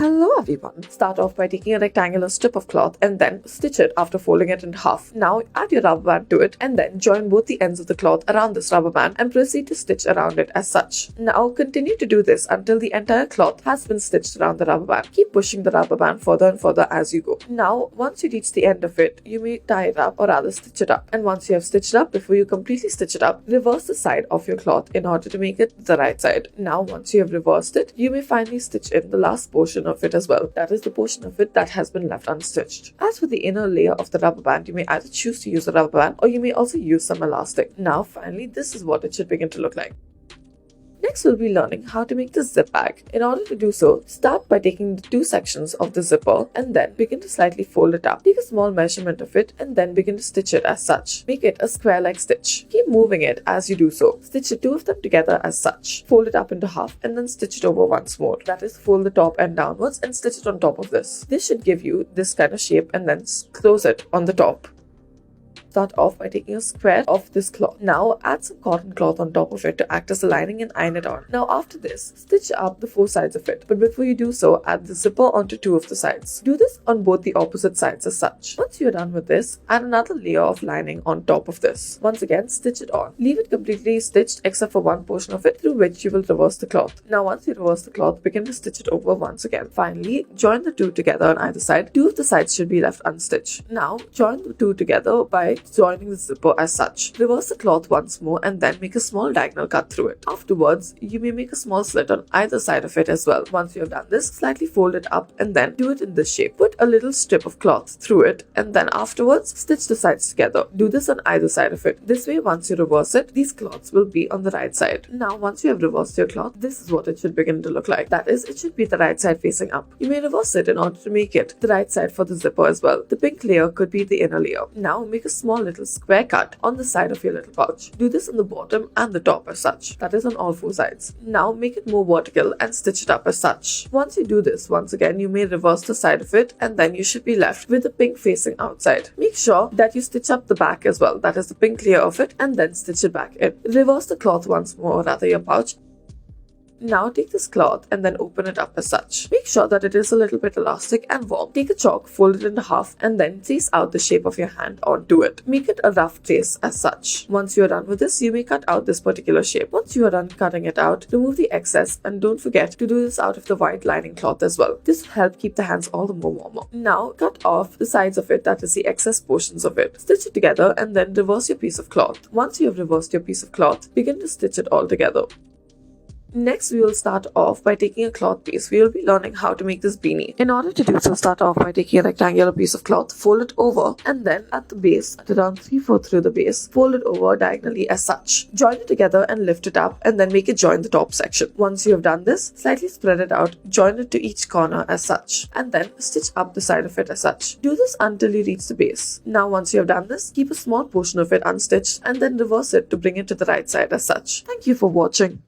Hello everyone. Start off by taking a rectangular strip of cloth and then stitch it after folding it in half. Now add your rubber band to it and then join both the ends of the cloth around this rubber band and proceed to stitch around it as such. Now continue to do this until the entire cloth has been stitched around the rubber band. Keep pushing the rubber band further and further as you go. Now once you reach the end of it, you may tie it up or rather stitch it up. And once you have stitched it up, before you completely stitch it up, reverse the side of your cloth in order to make it the right side. Now once you have reversed it, you may finally stitch in the last portion of it as well. That is the portion of it that has been left unstitched. As for the inner layer of the rubber band, you may either choose to use a rubber band or you may also use some elastic. Now finally, this is what it should begin to look like. Next, we'll be learning how to make the zip bag. In order to do so, start by taking the two sections of the zipper and then begin to slightly fold it up. Take a small measurement of it and then begin to stitch it as such. Make it a square-like stitch. Keep moving it as you do so. Stitch the two of them together as such. Fold it up into half and then stitch it over once more. That is, fold the top end downwards and stitch it on top of this. This should give you this kind of shape and then close it on the top. Start off by taking a square of this cloth. Now add some cotton cloth on top of it to act as a lining and iron it on. Now after this, stitch up the four sides of it. But before you do so, add the zipper onto two of the sides. Do this on both the opposite sides as such. Once you are done with this, add another layer of lining on top of this. Once again, stitch it on. Leave it completely stitched except for one portion of it through which you will reverse the cloth. Now once you reverse the cloth, begin to stitch it over once again. Finally, join the two together on either side. Two of the sides should be left unstitched. Now join the two together by joining the zipper as such. Reverse the cloth once more and then make a small diagonal cut through it. Afterwards, you may make a small slit on either side of it as well. Once you have done this, slightly fold it up and then do it in this shape. Put a little strip of cloth through it and then afterwards stitch the sides together. Do this on either side of it. This way, once you reverse it, these cloths will be on the right side. Now, once you have reversed your cloth, this is what it should begin to look like. That is, it should be the right side facing up. You may reverse it in order to make it the right side for the zipper as well. The pink layer could be the inner layer. Now, make a small little square cut on the side of your little pouch. Do this on the bottom and the top as such. That is on all four sides. Now make it more vertical and stitch it up as such. Once you do this, once again, you may reverse the side of it and then you should be left with the pink facing outside. Make sure that you stitch up the back as well. That is the pink layer of it and then stitch it back in. Reverse the cloth once more, or rather your pouch. Now take this cloth and then open it up as such. Make sure that it is a little bit elastic and warm. Take a chalk, fold it into half and then trace out the shape of your hand onto it. Make it a rough trace as such. Once you are done with this, you may cut out this particular shape. Once you are done cutting it out, remove the excess and don't forget to do this out of the white lining cloth as well. This will help keep the hands all the more warmer. Now cut off the sides of it, that is the excess portions of it. Stitch it together and then reverse your piece of cloth. Once you have reversed your piece of cloth, begin to stitch it all together. Next, we will start off by taking a cloth piece. We will be learning how to make this beanie. In order to do so, start off by taking a rectangular piece of cloth, fold it over, and then at the base, at around 3/4 through the base, fold it over diagonally as such. Join it together and lift it up, and then make it join the top section. Once you have done this, slightly spread it out, join it to each corner as such, and then stitch up the side of it as such. Do this until you reach the base. Now, once you have done this, keep a small portion of it unstitched, and then reverse it to bring it to the right side as such. Thank you for watching.